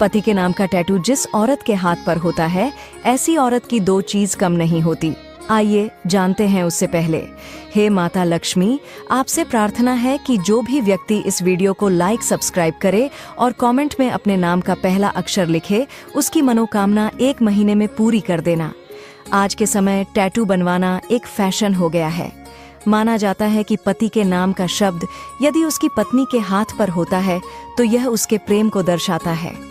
पति के नाम का टैटू जिस औरत के हाथ पर होता है, ऐसी औरत की दो चीज कम नहीं होती। आइए जानते हैं उससे पहले। हे माता लक्ष्मी, आपसे प्रार्थना है कि जो भी व्यक्ति इस वीडियो को लाइक सब्सक्राइब करे और कमेंट में अपने नाम का पहला अक्षर लिखे, उसकी मनोकामना 1 महीने में पूरी कर देना। आज के समय टैटू बनवाना एक फैशन हो गया है। माना जाता है कि पति के नाम का शब्द यदि उसकी पत्नी के हाथ पर होता है तो यह उसके प्रेम को दर्शाता है।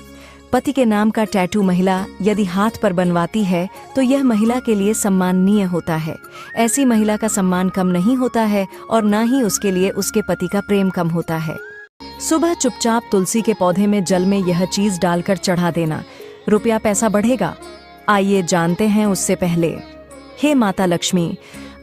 पति के नाम का टैटू महिला यदि हाथ पर बनवाती है तो यह महिला के लिए सम्माननीय होता है। ऐसी महिला का सम्मान कम नहीं होता है और न ही उसके लिए उसके पति का प्रेम कम होता है। सुबह चुपचाप तुलसी के पौधे में जल में यह चीज डालकर चढ़ा देना, रुपया पैसा बढ़ेगा। आइए जानते हैं उससे पहले। हे माता लक्ष्मी,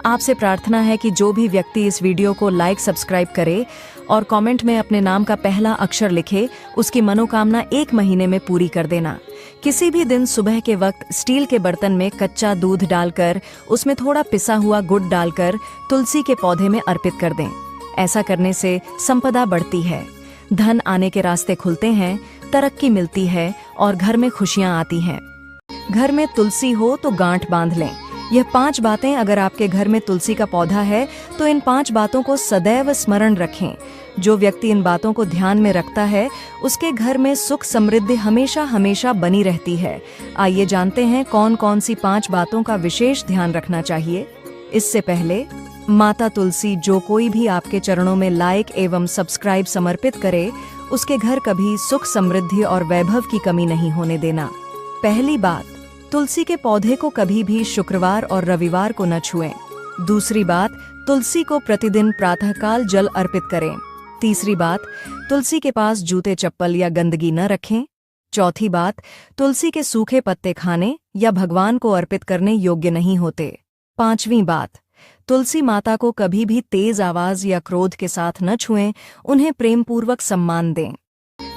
आपसे प्रार्थना है कि जो भी व्यक्ति इस वीडियो को लाइक सब्सक्राइब करे और कमेंट में अपने नाम का पहला अक्षर लिखे, उसकी मनोकामना 1 महीने में पूरी कर देना। किसी भी दिन सुबह के वक्त स्टील के बर्तन में कच्चा दूध डालकर उसमें थोड़ा पिसा हुआ गुड़ डालकर तुलसी के पौधे में अर्पित कर दें। ऐसा करने से संपदा बढ़ती है, धन आने के रास्ते खुलते हैं, तरक्की मिलती है और घर में खुशियां आती हैं। घर में तुलसी हो तो गांठ बांध लें। यह 5 बातें अगर आपके घर में तुलसी का पौधा है तो इन 5 बातों को सदैव स्मरण रखें। जो व्यक्ति इन बातों को ध्यान में रखता है उसके घर में सुख समृद्धि हमेशा हमेशा बनी रहती है। आइए जानते हैं कौन कौन सी 5 बातों का विशेष ध्यान रखना चाहिए। इससे पहले, माता तुलसी जो कोई भी आपके चरणों में लाइक एवं सब्सक्राइब समर्पित करे, उसके घर कभी सुख समृद्धि और वैभव की कमी नहीं होने देना। पहली बात, तुलसी के पौधे को कभी भी शुक्रवार और रविवार को न छुएं। दूसरी बात, तुलसी को प्रतिदिन प्रातःकाल जल अर्पित करें। तीसरी बात, तुलसी के पास जूते चप्पल या गंदगी न रखें। चौथी बात, तुलसी के सूखे पत्ते खाने या भगवान को अर्पित करने योग्य नहीं होते। 5वीं बात, तुलसी माता को कभी भी तेज आवाज या क्रोध के साथ न छुएं, उन्हें प्रेम पूर्वक सम्मान दें।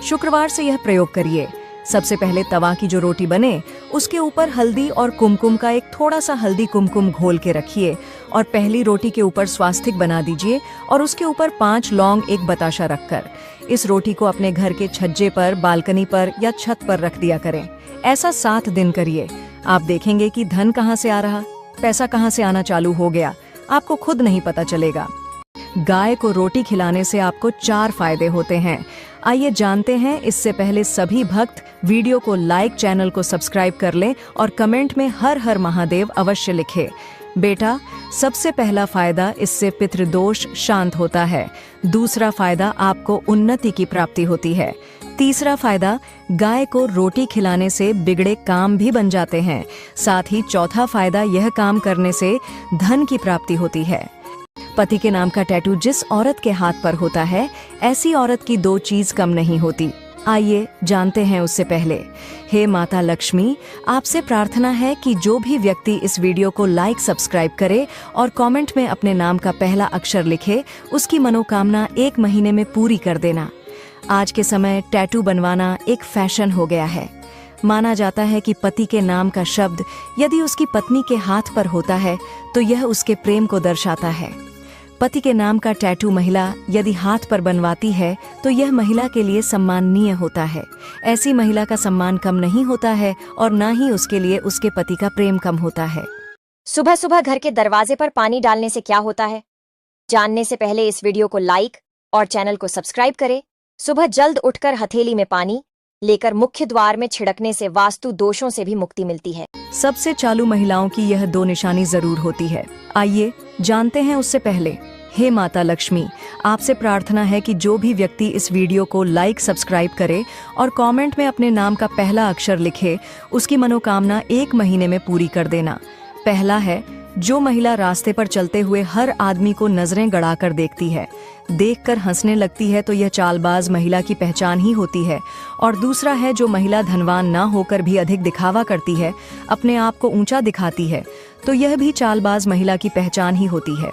शुक्रवार से यह प्रयोग करिए। सबसे पहले तवा की जो रोटी बने उसके ऊपर हल्दी और कुमकुम का एक थोड़ा सा हल्दी कुमकुम घोल के रखिए और पहली रोटी के ऊपर स्वास्तिक बना दीजिए और उसके ऊपर 5 लौंग, 1 बताशा रखकर इस रोटी को अपने घर के छज्जे पर, बालकनी पर या छत पर रख दिया करें। ऐसा 7 दिन करिए। आप देखेंगे कि धन कहाँ से आ रहा, पैसा कहाँ से आना चालू हो गया, आपको खुद नहीं पता चलेगा। गाय को रोटी खिलाने से आपको 4 फायदे होते हैं। आइए जानते हैं। इससे पहले सभी भक्त वीडियो को लाइक, चैनल को सब्सक्राइब कर लें और कमेंट में हर हर महादेव अवश्य लिखें। बेटा, सबसे पहला फायदा, इससे पितृदोष शांत होता है। दूसरा फायदा, आपको उन्नति की प्राप्ति होती है। तीसरा फायदा, गाय को रोटी खिलाने से बिगड़े काम भी बन जाते हैं। साथ ही चौथा फायदा, यह काम करने से धन की प्राप्ति होती है। पति के नाम का टैटू जिस औरत के हाथ पर होता है, ऐसी औरत की 2 चीज कम नहीं होती। आइए जानते हैं उससे पहले। हे माता लक्ष्मी, आपसे प्रार्थना है कि जो भी व्यक्ति इस वीडियो को लाइक सब्सक्राइब करे और कमेंट में अपने नाम का पहला अक्षर लिखे, उसकी मनोकामना 1 महीने में पूरी कर देना। आज के समय टैटू बनवाना एक फैशन हो गया है। माना जाता है कि पति के नाम का शब्द यदि उसकी पत्नी के हाथ पर होता है तो यह उसके प्रेम को दर्शाता है। पति के नाम का टैटू महिला यदि हाथ पर बनवाती है तो यह महिला के लिए सम्माननीय होता है। ऐसी महिला का सम्मान कम नहीं होता है और न ही उसके लिए उसके पति का प्रेम कम होता है। सुबह सुबह घर के दरवाजे पर पानी डालने से क्या होता है, जानने से पहले इस वीडियो को लाइक और चैनल को सब्सक्राइब करें। सुबह जल्द उठकर हथेली में पानी लेकर मुख्य द्वार में छिड़कने से वास्तु दोषों से भी मुक्ति मिलती है। सबसे चालू महिलाओं की यह 2 निशानी जरूर होती है। आइए जानते हैं उससे पहले। हे माता लक्ष्मी, आपसे प्रार्थना है कि जो भी व्यक्ति इस वीडियो को लाइक सब्सक्राइब करे और कमेंट में अपने नाम का पहला अक्षर लिखे, उसकी मनोकामना 1 महीने में पूरी कर देना। पहला है, जो महिला रास्ते पर चलते हुए हर आदमी को नजरें गड़ाकर देखती है, देखकर हंसने लगती है, तो यह चालबाज महिला की पहचान ही होती है। और दूसरा है, जो महिला धनवान ना होकर भी अधिक दिखावा करती है, अपने आप को ऊंचा दिखाती है, तो यह भी चालबाज महिला की पहचान ही होती है।